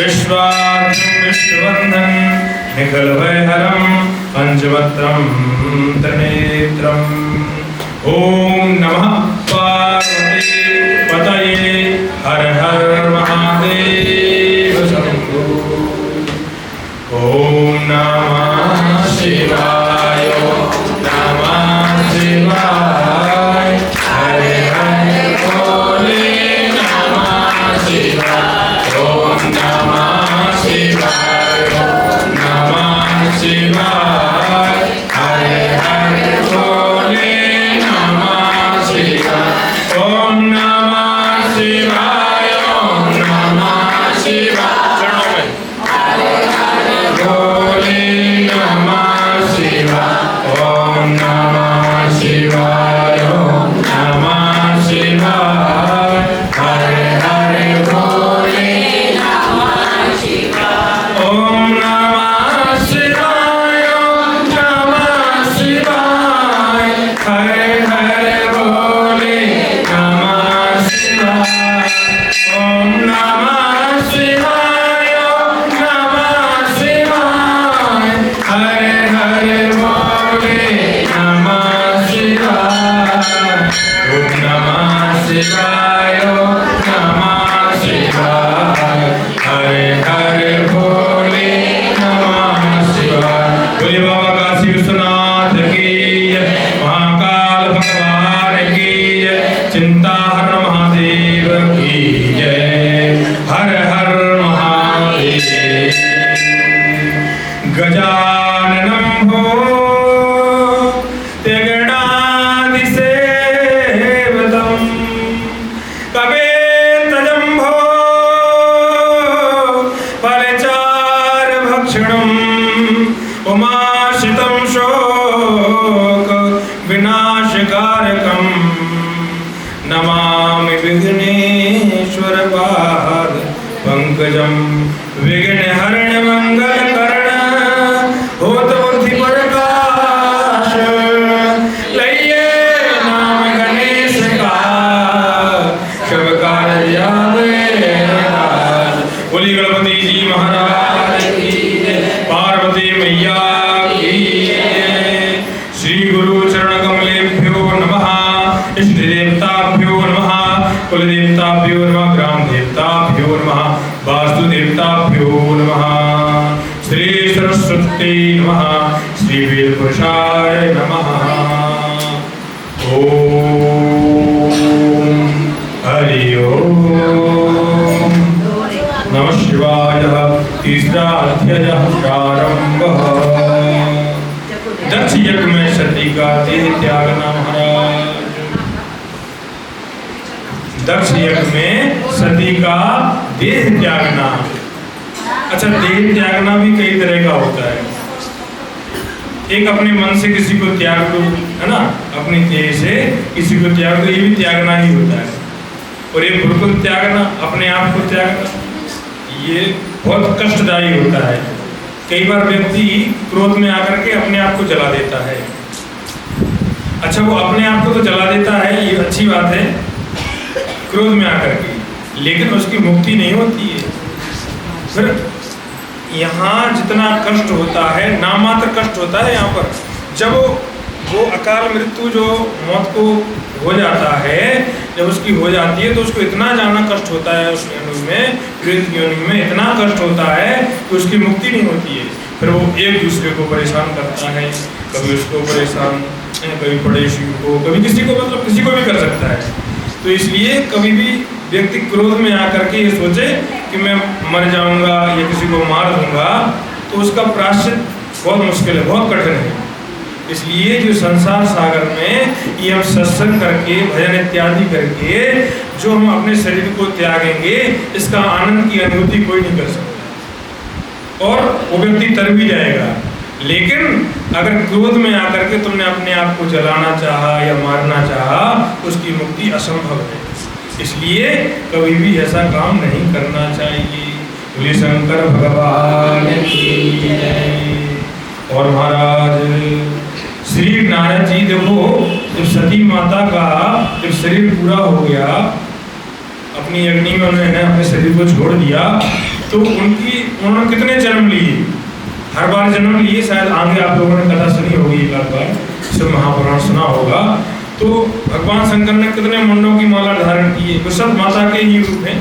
विश्वात्मं विष्णुवंदनं निखिलभयहरं पंचवक्त्रं त्रिनेत्रम्। ओम नमः पार्वती पतये हर हर महादेव शंभो। ओम नमः शिवाय नमः शिवाय हरे हरे बोले नमः शिवाय। ओम नमः शिवाय नमः शिवाय हरे हरे बोले नमः शिवाय। ओम नमः शिवाय ओम नमः शिवाय हरे हरे बोले नमः शिवाय। ओम नमः शिवाय ओम नमः शिवाय हरे हरे बोले नमः शिवाय। ओम नमः शिवाय ओम नमः शिवाय हरे हरे बोले नमः शिवाय। ओम नमः शिवाय ओम नमः शिवाय हरे हरे बोले नमः शिवाय। ओम नमः शिवाय ओम नमः शिवाय हरे हरे बोले नमः शिवाय। बोले बाबा काशी विश्वनाथ की जय, महाकाल भगवान की जय, चिंताहरण महादेव की जय। हर हर महादेव। गजाननं भूतगणाधिसेवितं कपित्थजम्भो फलचारुभक्षणम् उमाश्रितं शोकविनाशकारकं नमामि विघ्नेश्वरपाद पंकजं। विघ्नहरण मंगलकरण भूतबुद्धिप्रकाश लइये नाम गणेश का शुभ कार्य आवे। बोली गणपति जी महाराज की जय, पार्वती मैया की जय। श्री गुरु चरण कमलेभ्यो नमः, इष्ट देवताभ्यो नमः, कुल देवताभ्यो नमः, ग्राम देवताभ्यो नमः, वास्तु देवताभ्यो नमः। श्री सरस्वती नमः, श्री वेद पुरुषाय नमः। ओम हरि ओम नमः शिवाय। तीसरा अध्याय प्रारंभ। दक्ष यज्ञ में सती का देह त्यागना। महाराज दक्ष यज्ञ में सती का देह त्यागना। अच्छा, देह त्यागना भी कई तरह का होता है। एक अपने मन से किसी को त्याग दो, है ना, अपनी देह से किसी को त्याग दो, ये भी त्यागना ही होता है। और एक बिल्कुल त्यागना, अपने आप को त्यागना, ये बहुत कष्टदायी होता है। कई बार व्यक्ति क्रोध में आकर के अपने आप को जला देता है। अच्छा, वो अपने आप को तो जला देता है, ये अच्छी बात है, क्रोध में आकर के, लेकिन उसकी मुक्ति नहीं होती है। फिर यहाँ जितना कष्ट होता है, नामात्र कष्ट होता है यहाँ पर। जब वो अकाल मृत्यु जो मौत को हो जाता है, जब उसकी हो जाती है तो उसको इतना ज़्यादा कष्ट होता है, उस योनि में, प्रेत योनि में इतना कष्ट होता है कि उसकी मुक्ति नहीं होती है। फिर वो एक दूसरे को परेशान करता है, कभी उसको परेशान, कभी पड़ोसी को, कभी किसी को, मतलब किसी को भी कर सकता है। तो इसलिए कभी भी व्यक्ति क्रोध में आकर के ये सोचे कि मैं मर जाऊंगा या किसी को मार दूंगा, तो उसका प्रायश्चित बहुत मुश्किल है, बहुत कठिन है। इसलिए जो संसार सागर में ये हम सत्संग करके, भजन इत्यादि करके जो हम अपने शरीर को त्यागेंगे, इसका आनंद की अनुभूति कोई नहीं कर सकता और वो व्यक्ति तर भी जाएगा। लेकिन अगर क्रोध में आकर के तुमने अपने आप को जलाना चाहा या मारना चाहा, उसकी मुक्ति असंभव है। इसलिए कभी भी ऐसा काम नहीं करना चाहिए। बोले शंकर भगवान की जय। और महाराज श्री नारद जी देखो, जब सती माता का जब शरीर पूरा हो गया, अपनी अग्नि में उन्होंने अपने शरीर को छोड़ दिया, तो उन्होंने कितने जन्म लिए, हर बार जन्म लिए। शायद आगे आप लोगों ने कथा सुनी होगी, एक आध बार सब महापुराण सुना होगा। तो भगवान शंकर ने कितने मुंडों की माला धारण की है, वो सब माता के ही रूप हैं।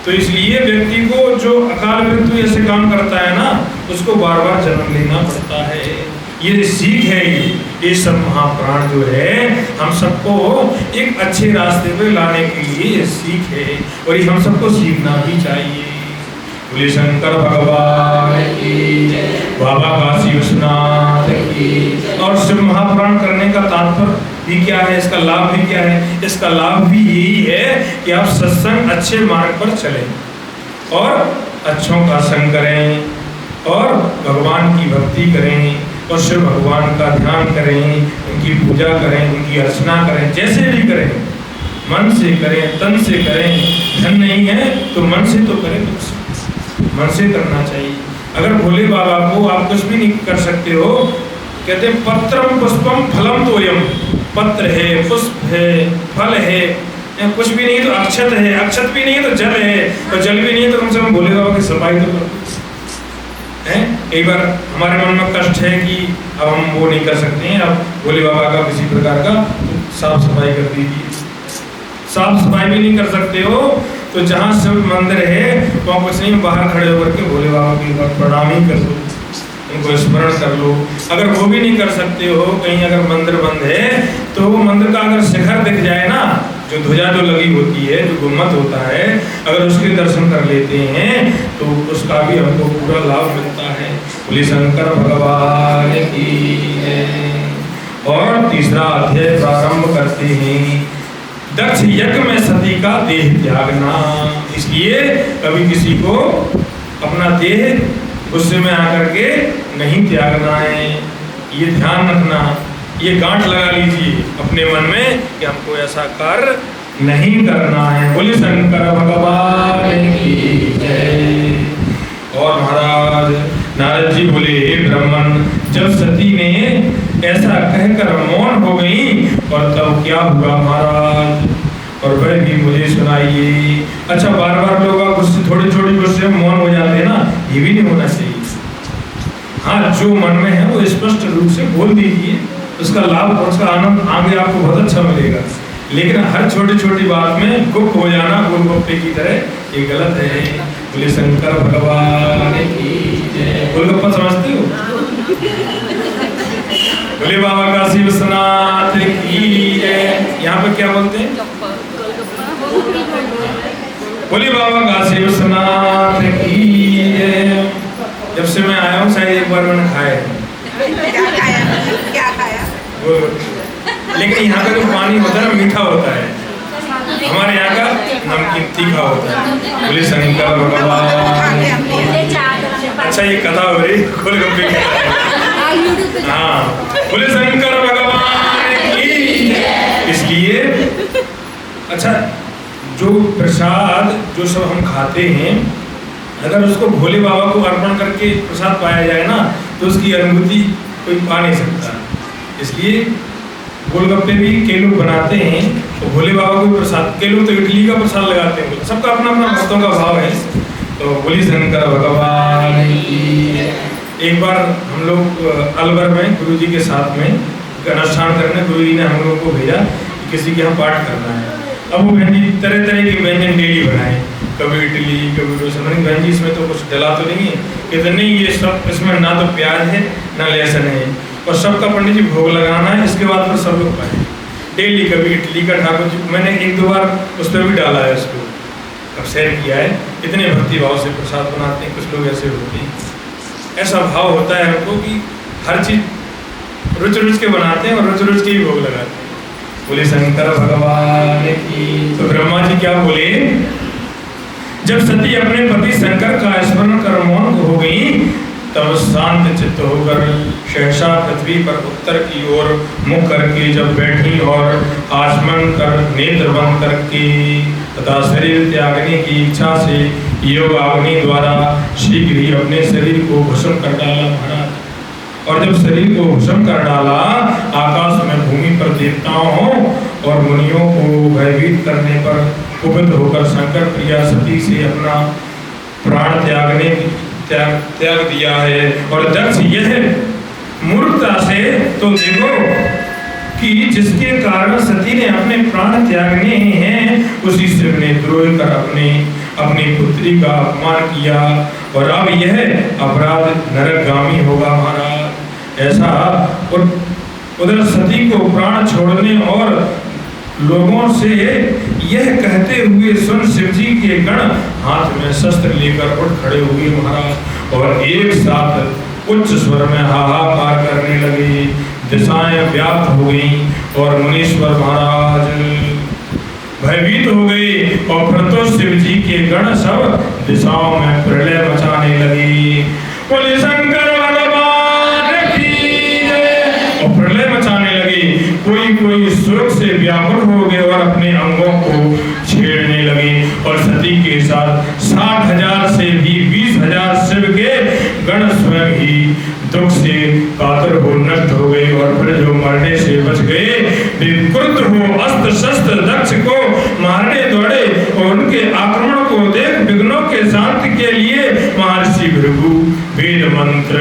तो इसलिए व्यक्ति को जो अकाल मृत्यु ऐसे काम करता है ना, उसको बार बार जन्म लेना पड़ता है। ये सीख है, ये सब महापुराण जो है हम सबको एक अच्छे रास्ते पे लाने के लिए सीख है, और ये हम सबको सीखना भी चाहिए। बोले शंकर भगवान की, बाबा काशी विश्वनाथ की। और शिव महापुराण करने का तात्पर्य भी क्या है, इसका लाभ भी क्या है? इसका लाभ भी यही है कि आप सत्संग अच्छे मार्ग पर चलें और अच्छों का संग करें और भगवान की भक्ति करें और शिव भगवान का ध्यान करें, उनकी पूजा करें, उनकी अर्चना करें, जैसे भी करें, मन से करें, तन से करें। धन नहीं है तो मन से तो करें, मन से करना चाहिए। अगर भोले बाबा को आप कुछ भी नहीं कर सकते हो, कहते हैं पत्रम पुष्पम फलम तोयम, पत्र है, पुष्प है, फल है, कुछ भी नहीं तो अक्षत है, अक्षत भी नहीं है तो जल है, और जल भी नहीं है तो कम से कम भोले बाबा की सफाई तो करो। एक बार हमारे मन में कष्ट है कि अब हम वो नहीं कर सकते हैं, अब भोले बाबा का किसी प्रकार का साफ सफाई कर दीजिए। साफ सफाई भी नहीं कर सकते हो तो जहाँ शिव मंदिर है वहाँ कुछ नहीं, बाहर खड़े होकर के भोले बाबा की प्रणाम ही कर लो, उनको स्मरण कर लो। अगर वो भी नहीं कर सकते हो, कहीं अगर मंदिर बंद है तो वो मंदिर का अगर शिखर दिख जाए ना, जो ध्वजा जो लगी होती है, जो गुम्मद होता है, अगर उसके दर्शन कर लेते हैं तो उसका भी हमको पूरा लाभ मिलता है। बोले शंकर भगवान की जय। और तीसरा अध्याय प्रारंभ करते हैं, दक्ष यज्ञ में सती का देह त्यागना। इसलिए कभी किसी को अपना देह गुस्से में आकर के नहीं त्यागना है, ये ध्यान रखना, ये गांठ लगा लीजिए अपने मन में कि हमको ऐसा कार्य नहीं करना है। बोले शंकर भगवान की जय। और महाराज नारद जी बोले, हे ब्राह्मण, जब सती ने ऐसा कहकर मौन हो गई और तब क्या हुआ महाराज, और वह भी मुझे सुनाइए। अच्छा, बार बार लोग गुस्से, थोड़ी थोड़ी गुस्से में मौन हो जाते हैं ना, ये भी नहीं होना चाहिए। हाँ, जो मन में है वो स्पष्ट रूप से बोल दीजिए, उसका लाभ और उसका आनंद आगे आपको बहुत अच्छा मिलेगा। लेकिन हर छोटी छोटी बात में गुप्त हो जाना गोलगप्पे की तरह, ये गलत है। बोले शंकर भगवान की जय। गोलगप्पा समझते हो? बोले बाबा काशी विश्वनाथ की जय। यहाँ पे क्या बोलते हैं? बोले बाबा काशी विश्वनाथ की जय। जब से मैं आया हूँ शायद एक बार मैंने खाया क्या खाया? लेकिन यहाँ का जो पानी होता है ना, मीठा होता है, हमारे यहाँ का नमकीन तीखा होता है। बोले शंकर भगवान। अच्छा, ये कथा हो रही गोलगप्पे की। हाँ, बोले शंकर भगवान की। इसलिए अच्छा, जो प्रसाद जो सब हम खाते हैं, अगर उसको भोले बाबा को अर्पण करके प्रसाद पाया जाए ना, तो उसकी अनुभूति कोई पा नहीं सकता। इसलिए गोलगप्पे भी कई लोग बनाते हैं तो भोले बाबा को प्रसाद, कई लोग तो इडली का प्रसाद लगाते हैं, सबका अपना अपना भक्तों का भाव है। तो बोले शंकर भगवान की। एक बार हम लोग अलवर में गुरुजी के साथ में अनुष्ठान करने, गुरुजी ने हम लोगों को भेजा कि किसी के यहाँ पाठ करना है। अब वो बहन जी तरह तरह के व्यंजन डेली बनाए, कभी इडली, कभी डोसा। मैंने बहन जी इसमें तो कुछ डला तो नहीं है? कहते नहीं, ये सब इसमें ना तो प्याज है ना लहसुन है, और सबका पंडित जी भोग लगाना है, इसके बाद फिर सब लोग पाए डेली। कभी इडली का ठाकुर जी, मैंने एक दो बार उस पर भी डाला है, उसको अब शेयर किया है। इतने भक्ति भाव से प्रसाद बनाते हैं, कुछ लोग ऐसे होते हैं, ऐसा भाव होता है हमको कि हर चीज रुच रुच के बनाते हैं और रुच रुच के ही भोग लगाते हैं। बोले शंकर भगवान की। तो ब्रह्मा जी क्या बोले, जब सती अपने पति शंकर का स्मरण कर मौन हो गई, तब शांत चित्त होकर सहसा पृथ्वी पर उत्तर की ओर मुख करके जब बैठी और आचमन कर नेत्र बंद करके तथा शरीर त्यागने की इच्छा से योग अग्नि द्वारा शीघ्र ही अपने शरीर को भस्म कर डाला महाराज। और जब शरीर को भस्म कर डाला, आकाश में भूमि पर देवताओं और मुनियों को भयभीत करने पर कुपित होकर शंकर प्रिया सती से अपना प्राण त्याग दिया है। और दक्ष यह मूर्खता से तो देखो कि जिसके कारण सती ने अपने प्राण त्यागने हैं, उसी शिव ने द्रोह कर अपनी पुत्री का अपमान किया, और अब यह अपराध नरकगामी होगा महाराज। ऐसा उधर सती को प्राण छोड़ने और लोगों से यह कहते हुए सुन शिवजी के गण हाथ में शस्त्र लेकर उठ खड़े हुए महाराज, और एक साथ उच्च स्वर में हाहाकार करने लगे। दिशाएं व्याप्त हो गईं और मुनीश्वर महाराज भयभीत हो गए, और फिर तो शिवजी के गण सब दिशाओं में प्रलय मचाने लगे। बोले शंकर भगवान की जय। और प्रलय मचाने लगे। कोई शोक से व्याकुल हो गए और अपने अंगों को छेड़ने लगे, और सती के साथ 60,000 से भी 20,000 शिव के गण स्वयं ही दुख से कातर हो नष्ट हो गए। और फिर जो मरने से बच गए वे क्रुद्ध हो अस्त्र शस्त्र दक्ष को मारने दौड़े, और उनके आक्रमण को देख विघ्नों के शांति के लिए महर्षि भृगु वेद मंत्र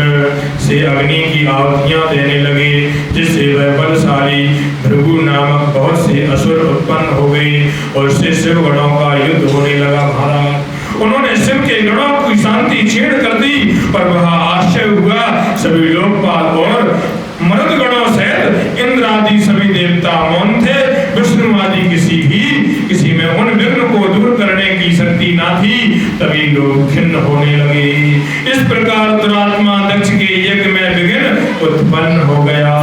से अग्नि की आहुतियां देने लगे, जिससे वह बलशाली भृगु नामक बहुत से असुर उत्पन्न हो गए, और उससे शिव गणों का युद्ध होने लगा महाराज। उन्होंने शिव के गणों की शांति छीन कर दी, पर वह आश्चर्य हुआ। सभी लोकपाल और मरुद गणों सहित इंद्र आदि सभी देवता मौन थे। विष्णु आदि किसी में उन विघ्न को दूर करने की शक्ति ना थी। तभी लोग खिन्न होने लगे। इस प्रकार दुरात्मा दक्ष के यज्ञ में विघ्न उत्पन्न हो गया।